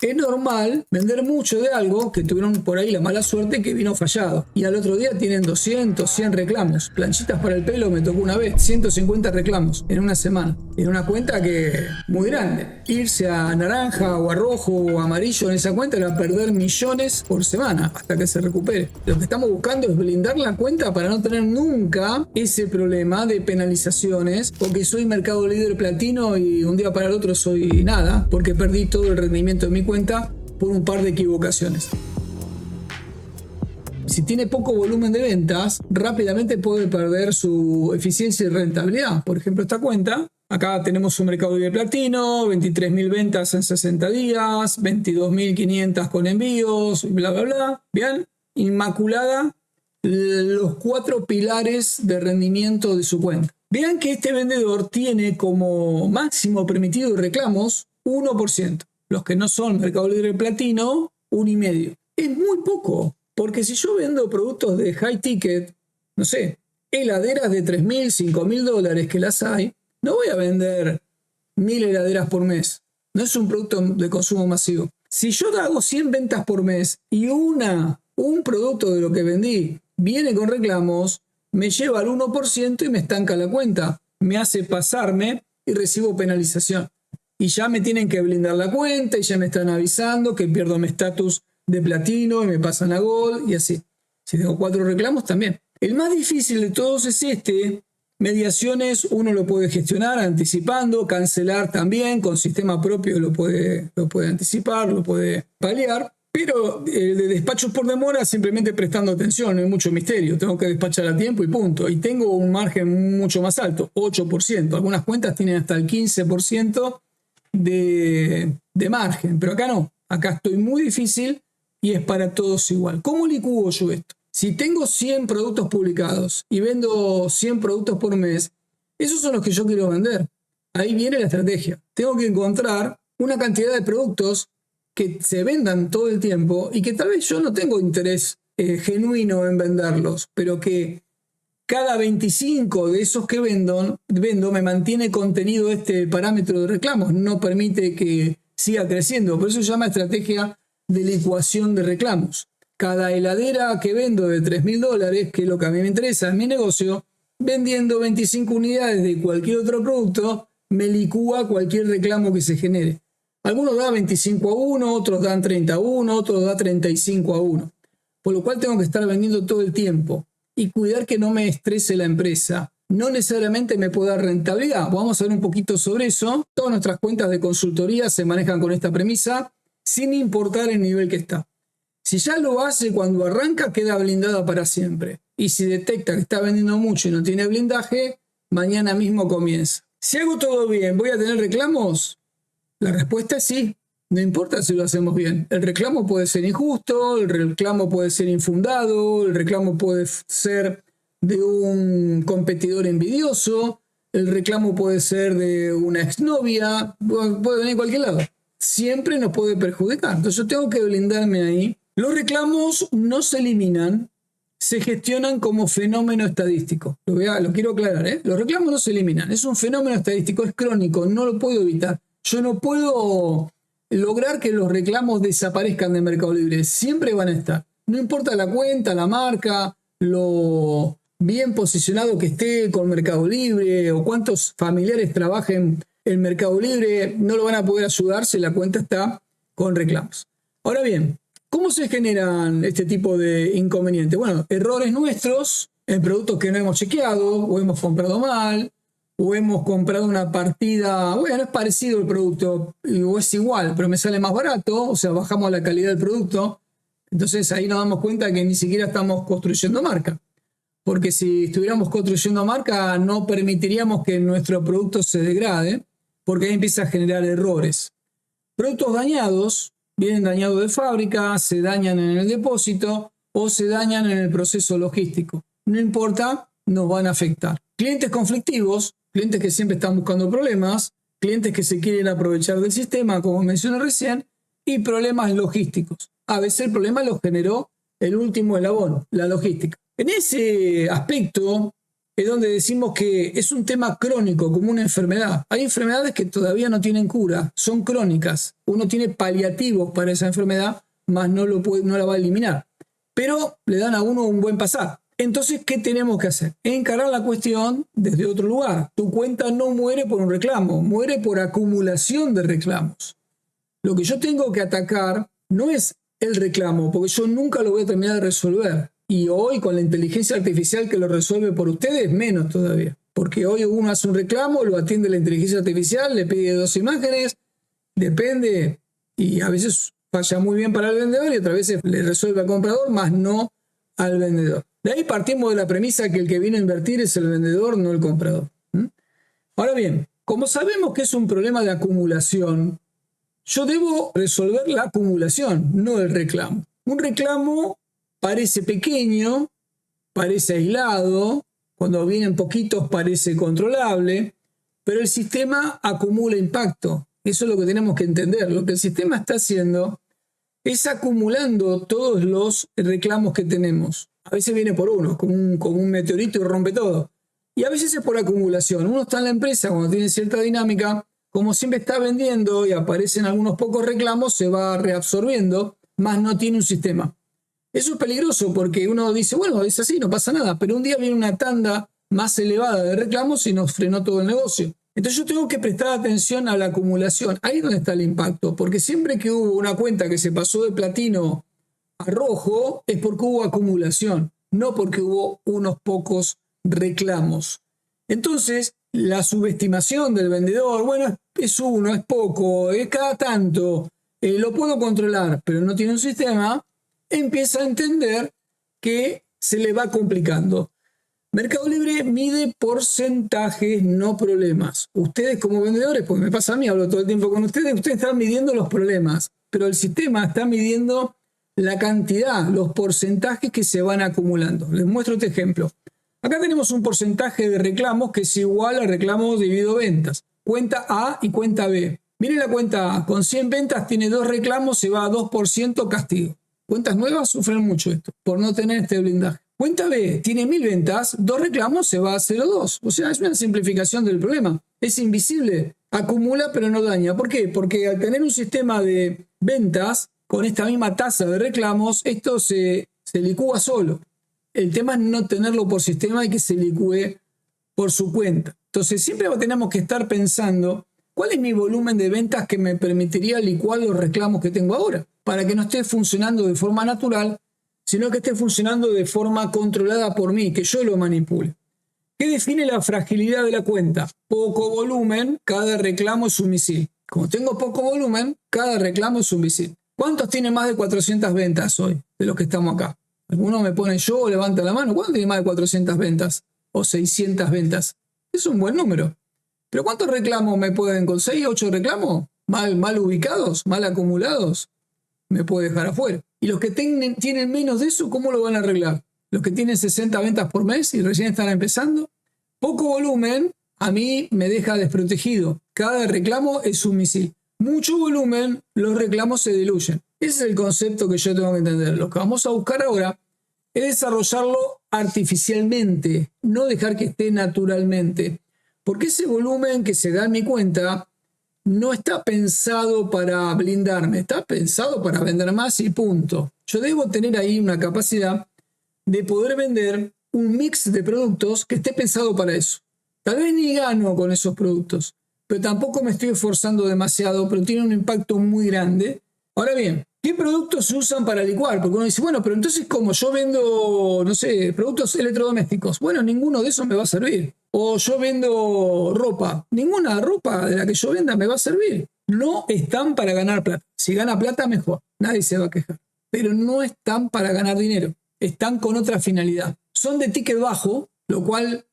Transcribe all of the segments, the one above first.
Es normal vender mucho de algo que tuvieron por ahí la mala suerte que vino fallado. Y al otro día tienen 200, 100 reclamos. Planchitas para el pelo me tocó una vez, 150 reclamos en una semana. En una cuenta que muy grande. Irse a naranja o a rojo o a amarillo en esa cuenta era perder millones por semana hasta que se recupere. Lo que estamos buscando es blindar la cuenta para no tener nunca ese problema de penalizaciones porque soy mercado líder platino y un día para el otro soy nada porque perdí todo el rendimiento de mi cuenta por un par de equivocaciones. Si tiene poco volumen de ventas, rápidamente puede perder su eficiencia y rentabilidad. Por ejemplo, esta cuenta, acá tenemos un mercado libre platino, 23.000 ventas en 60 días, 22.500 con envíos, bla, bla, bla. Bien, inmaculada los 4 pilares de rendimiento de su cuenta. Vean que este vendedor tiene como máximo permitido de reclamos 1%. Los que no son mercado libre platino, 1,5%. Es muy poco, porque si yo vendo productos de high ticket, no sé, heladeras de $3.000, $5.000 que las hay, no voy a vender 1.000 heladeras por mes. No es un producto de consumo masivo. Si yo hago 100 ventas por mes y un producto de lo que vendí viene con reclamos, me lleva al 1% y me estanca la cuenta. Me hace pasarme y recibo penalización. Y ya me tienen que blindar la cuenta y ya me están avisando que pierdo mi estatus de platino y me pasan a gold y así. Si tengo 4 reclamos también. El más difícil de todos es este. Mediaciones uno lo puede gestionar anticipando, cancelar también, con sistema propio lo puede anticipar, lo puede paliar. Pero el de despachos por demora simplemente prestando atención, no hay mucho misterio, tengo que despachar a tiempo y punto. Y tengo un margen mucho más alto, 8%. Algunas cuentas tienen hasta el 15% de margen, pero acá no, acá estoy muy difícil y es para todos igual. ¿Cómo licúo yo esto? Si tengo 100 productos publicados y vendo 100 productos por mes, esos son los que yo quiero vender. Ahí viene la estrategia. Tengo que encontrar una cantidad de productos que se vendan todo el tiempo y que tal vez yo no tengo interés genuino en venderlos, pero que cada 25 de esos que vendo me mantiene contenido este parámetro de reclamos, no permite que siga creciendo. Por eso se llama estrategia de licuación de reclamos. Cada heladera que vendo de $3.000, que es lo que a mí me interesa en mi negocio, vendiendo 25 unidades de cualquier otro producto, me licúa cualquier reclamo que se genere. Algunos dan 25-1, otros dan 30-1, otros dan 35-1. Por lo cual tengo que estar vendiendo todo el tiempo y cuidar que no me estrese la empresa. No necesariamente me puede dar rentabilidad. Vamos a ver un poquito sobre eso. Todas nuestras cuentas de consultoría se manejan con esta premisa, sin importar el nivel que está. Si ya lo hace cuando arranca, queda blindada para siempre. Y si detecta que está vendiendo mucho y no tiene blindaje, mañana mismo comienza. Si hago todo bien, ¿voy a tener reclamos? La respuesta es sí. No importa si lo hacemos bien. El reclamo puede ser injusto, el reclamo puede ser infundado, el reclamo puede ser de un competidor envidioso, el reclamo puede ser de una exnovia, puede venir de cualquier lado. Siempre nos puede perjudicar. Entonces yo tengo que blindarme ahí. Los reclamos no se eliminan, se gestionan como fenómeno estadístico. Lo quiero aclarar, ¿eh? Los reclamos no se eliminan. Es un fenómeno estadístico, es crónico, no lo puedo evitar. Yo no puedo lograr que los reclamos desaparezcan de Mercado Libre. Siempre van a estar. No importa la cuenta, la marca, lo bien posicionado que esté con Mercado Libre o cuántos familiares trabajen en Mercado Libre, no lo van a poder ayudar si la cuenta está con reclamos. Ahora bien, ¿cómo se generan este tipo de inconvenientes? Bueno, errores nuestros en productos que no hemos chequeado o hemos comprado mal, o hemos comprado una partida, bueno, es parecido el producto, o es igual, pero me sale más barato, o sea, bajamos la calidad del producto. Entonces ahí nos damos cuenta que ni siquiera estamos construyendo marca. Porque si estuviéramos construyendo marca, no permitiríamos que nuestro producto se degrade, porque ahí empieza a generar errores. Productos dañados, vienen dañados de fábrica, se dañan en el depósito o se dañan en el proceso logístico. No importa, nos van a afectar. Clientes conflictivos, clientes que siempre están buscando problemas, clientes que se quieren aprovechar del sistema, como mencioné recién, y problemas logísticos. A veces el problema lo generó el último eslabón, la logística. En ese aspecto, es donde decimos que es un tema crónico, como una enfermedad. Hay enfermedades que todavía no tienen cura, son crónicas. Uno tiene paliativos para esa enfermedad, más no la va a eliminar. Pero le dan a uno un buen pasar. Entonces, ¿qué tenemos que hacer? Encarar la cuestión desde otro lugar. Tu cuenta no muere por un reclamo, muere por acumulación de reclamos. Lo que yo tengo que atacar no es el reclamo, porque yo nunca lo voy a terminar de resolver. Y hoy, con la inteligencia artificial que lo resuelve por ustedes, menos todavía. Porque hoy uno hace un reclamo, lo atiende la inteligencia artificial, le pide 2 imágenes, depende, y a veces falla muy bien para el vendedor y otras veces le resuelve al comprador, más no al vendedor. De ahí partimos de la premisa que el que viene a invertir es el vendedor, no el comprador. Ahora bien, como sabemos que es un problema de acumulación, yo debo resolver la acumulación, no el reclamo. Un reclamo parece pequeño, parece aislado, cuando vienen poquitos parece controlable, pero el sistema acumula impacto. Eso es lo que tenemos que entender. Lo que el sistema está haciendo es acumulando todos los reclamos que tenemos. A veces viene por uno, como un meteorito y rompe todo. Y a veces es por acumulación. Uno está en la empresa cuando tiene cierta dinámica, como siempre está vendiendo y aparecen algunos pocos reclamos, se va reabsorbiendo, más no tiene un sistema. Eso es peligroso porque uno dice, bueno, es así, no pasa nada, pero un día viene una tanda más elevada de reclamos y nos frenó todo el negocio. Entonces yo tengo que prestar atención a la acumulación. Ahí es donde está el impacto, porque siempre que hubo una cuenta que se pasó de platino a rojo es porque hubo acumulación, no porque hubo unos pocos reclamos. Entonces, la subestimación del vendedor, bueno, es uno, es poco, es cada tanto, lo puedo controlar, pero no tiene un sistema, empieza a entender que se le va complicando. Mercado Libre mide porcentajes, no problemas. Ustedes como vendedores, porque me pasa a mí, hablo todo el tiempo con ustedes están midiendo los problemas, pero el sistema está midiendo la cantidad, los porcentajes que se van acumulando. Les muestro este ejemplo. Acá tenemos un porcentaje de reclamos que es igual a reclamos dividido ventas. Cuenta A y cuenta B. Miren la cuenta A, con 100 ventas tiene 2 reclamos, se va a 2% castigo. Cuentas nuevas sufren mucho esto, por no tener este blindaje. Cuenta B tiene 1000 ventas, 2 reclamos, se va a 0,2. O sea, es una simplificación del problema. Es invisible, acumula pero no daña. ¿Por qué? Porque al tener un sistema de ventas con esta misma tasa de reclamos, esto se licúa solo. El tema es no tenerlo por sistema y que se licúe por su cuenta. Entonces siempre tenemos que estar pensando cuál es mi volumen de ventas que me permitiría licuar los reclamos que tengo ahora, para que no esté funcionando de forma natural, sino que esté funcionando de forma controlada por mí, que yo lo manipule. ¿Qué define la fragilidad de la cuenta? Poco volumen, cada reclamo es un misil. Como tengo poco volumen, cada reclamo es un misil. ¿Cuántos tienen más de 400 ventas hoy de los que estamos acá? Algunos me ponen yo o levanta la mano. ¿Cuántos tienen más de 400 ventas? O 600 ventas. Es un buen número. Pero ¿cuántos reclamos me pueden con 6, 8 reclamos? Mal ubicados, mal acumulados. Me puede dejar afuera. Y los que tienen menos de eso, ¿cómo lo van a arreglar? Los que tienen 60 ventas por mes y recién están empezando. Poco volumen a mí me deja desprotegido. Cada reclamo es un misil. Mucho volumen, los reclamos se diluyen. Ese es el concepto que yo tengo que entender. Lo que vamos a buscar ahora es desarrollarlo artificialmente, no dejar que esté naturalmente. Porque ese volumen que se da en mi cuenta no está pensado para blindarme, está pensado para vender más y punto. Yo debo tener ahí una capacidad de poder vender un mix de productos que esté pensado para eso. Tal vez ni gano con esos productos, pero tampoco me estoy esforzando demasiado, pero tiene un impacto muy grande. Ahora bien, ¿qué productos se usan para licuar? Porque uno dice, bueno, pero entonces como yo vendo, no sé, productos electrodomésticos, bueno, ninguno de esos me va a servir. O yo vendo ropa, ninguna ropa de la que yo venda me va a servir. No están para ganar plata. Si gana plata, mejor, nadie se va a quejar. Pero no están para ganar dinero, están con otra finalidad. Son de ticket bajo, lo cual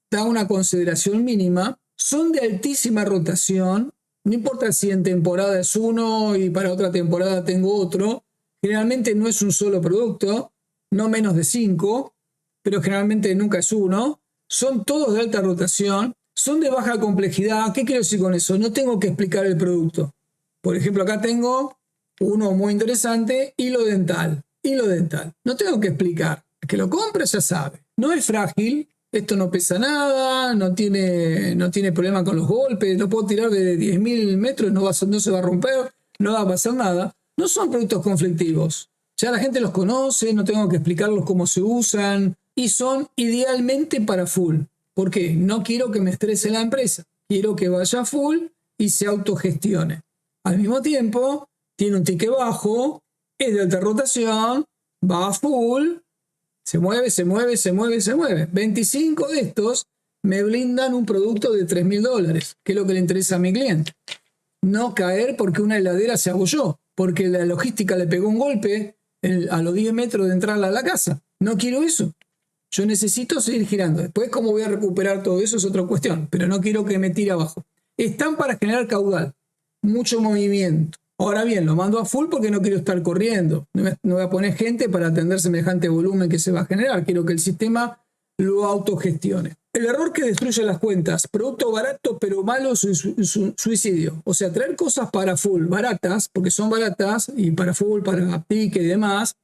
da una consideración mínima. Son de altísima rotación. No importa si en temporada es uno y para otra temporada tengo otro. Generalmente no es un solo producto, no menos de 5, pero generalmente nunca es uno. Son todos de alta rotación, son de baja complejidad. ¿Qué quiero decir con eso? No tengo que explicar el producto. Por ejemplo, acá tengo uno muy interesante, hilo dental. Hilo dental. No tengo que explicar. El que lo compra ya sabe. No es frágil, Esto no pesa nada, no tiene problema con los golpes, lo puedo tirar de 10.000 metros, no se va a romper, no va a pasar nada. No son productos conflictivos. Ya la gente los conoce, no tengo que explicarlos cómo se usan y son idealmente para full. ¿Por qué? No quiero que me estrese la empresa. Quiero que vaya a full y se autogestione. Al mismo tiempo, tiene un ticket bajo, es de alta rotación, va a full, se mueve, se mueve, se mueve, se mueve. 25 de estos me blindan un producto de $3.000, que es lo que le interesa a mi cliente. No caer porque una heladera se abolló, porque la logística le pegó un golpe a los 10 metros de entrarla a la casa. No quiero eso. Yo necesito seguir girando. Después, cómo voy a recuperar todo eso es otra cuestión, pero no quiero que me tire abajo. Están para generar caudal, mucho movimiento. Ahora bien, lo mando a full porque no quiero estar corriendo. No voy a poner gente para atender semejante volumen que se va a generar. Quiero que el sistema lo autogestione. El error que destruye las cuentas, producto barato pero malo es un suicidio. O sea, traer cosas para full baratas, porque son baratas, y para full, para pique y demás,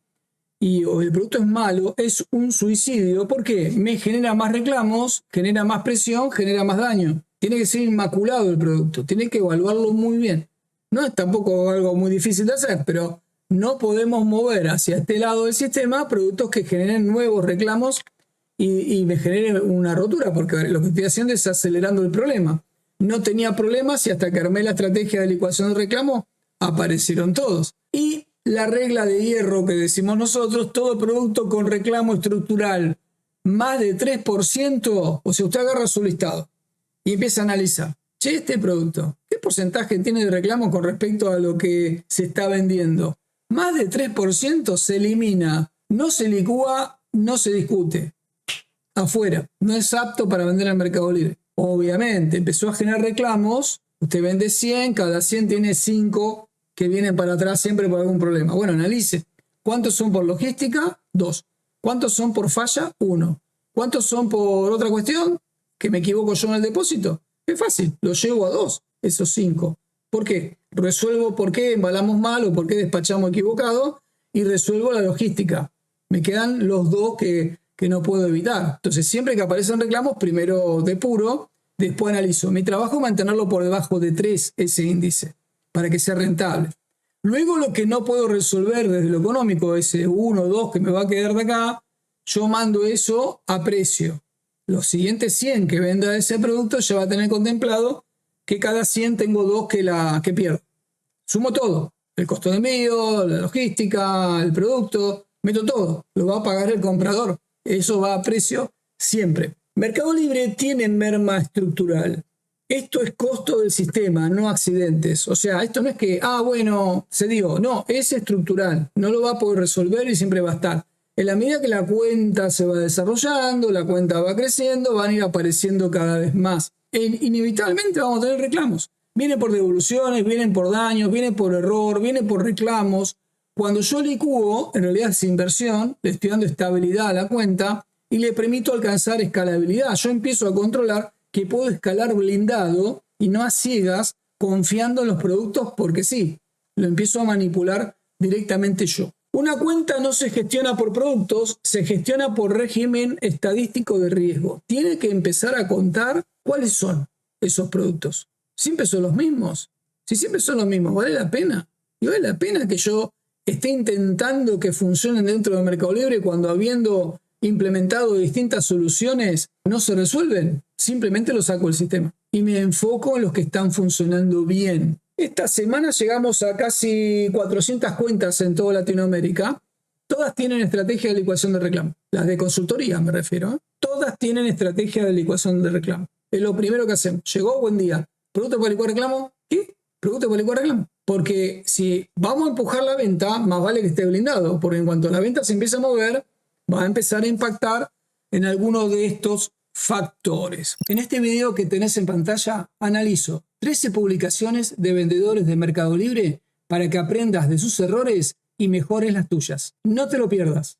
o el producto es malo, es un suicidio. ¿Por qué? Me genera más reclamos, genera más presión, genera más daño. Tiene que ser inmaculado el producto, tiene que evaluarlo muy bien. No es tampoco algo muy difícil de hacer, pero no podemos mover hacia este lado del sistema productos que generen nuevos reclamos y me generen una rotura, porque lo que estoy haciendo es acelerando el problema. No tenía problemas y hasta que armé la estrategia de licuación de reclamo, aparecieron todos. Y la regla de hierro que decimos nosotros, todo producto con reclamo estructural más de 3%, o sea, usted agarra su listado y empieza a analizar. Che, este producto, ¿qué porcentaje tiene de reclamo con respecto a lo que se está vendiendo? Más de 3% se elimina, no se licúa, no se discute. Afuera, no es apto para vender al Mercado Libre. Obviamente, empezó a generar reclamos, usted vende 100, cada 100 tiene 5 que vienen para atrás siempre por algún problema. Bueno, analice. ¿Cuántos son por logística? 2. ¿Cuántos son por falla? 1. ¿Cuántos son por otra cuestión? ¿Que me equivoco yo en el depósito? Es fácil, lo llevo a 2, esos 5. ¿Por qué? Resuelvo por qué embalamos mal o por qué despachamos equivocado y resuelvo la logística. Me quedan los 2 que no puedo evitar. Entonces, siempre que aparecen reclamos, primero depuro, después analizo. Mi trabajo es mantenerlo por debajo de 3, ese índice, para que sea rentable. Luego, lo que no puedo resolver desde lo económico, ese 1 o 2 que me va a quedar de acá, yo mando eso a precio. Los siguientes 100 que venda ese producto ya va a tener contemplado que cada 100 tengo 2 que pierdo. Sumo todo, el costo de envío, la logística, el producto, meto todo, lo va a pagar el comprador. Eso va a precio siempre. Mercado Libre tiene merma estructural. Esto es costo del sistema, no accidentes. O sea, esto no es que, bueno, se dio. No, es estructural. No lo va a poder resolver y siempre va a estar. En la medida que la cuenta se va desarrollando, la cuenta va creciendo, van a ir apareciendo cada vez más. Inevitablemente vamos a tener reclamos. Vienen por devoluciones, vienen por daños, vienen por error, vienen por reclamos. Cuando yo licúo, en realidad es inversión, le estoy dando estabilidad a la cuenta y le permito alcanzar escalabilidad. Yo empiezo a controlar que puedo escalar blindado y no a ciegas, confiando en los productos porque sí, lo empiezo a manipular directamente yo. Una cuenta no se gestiona por productos, se gestiona por régimen estadístico de riesgo. Tiene que empezar a contar cuáles son esos productos. ¿Siempre son los mismos? Si siempre son los mismos, ¿vale la pena? ¿Y vale la pena que yo esté intentando que funcionen dentro del Mercado Libre cuando habiendo implementado distintas soluciones no se resuelven? Simplemente lo saco del sistema y me enfoco en los que están funcionando bien. Esta semana llegamos a casi 400 cuentas en toda Latinoamérica. Todas tienen estrategia de licuación de reclamo. Las de consultoría me refiero. Todas tienen estrategia de licuación de reclamo. Es lo primero que hacemos. Llegó, buen día. ¿Producto para licuar reclamo? ¿Qué? ¿Producto para licuar reclamo? Porque si vamos a empujar la venta, más vale que esté blindado. Porque en cuanto la venta se empiece a mover, va a empezar a impactar en alguno de estos factores. En este video que tenés en pantalla, analizo 13 publicaciones de vendedores de Mercado Libre para que aprendas de sus errores y mejores las tuyas. No te lo pierdas.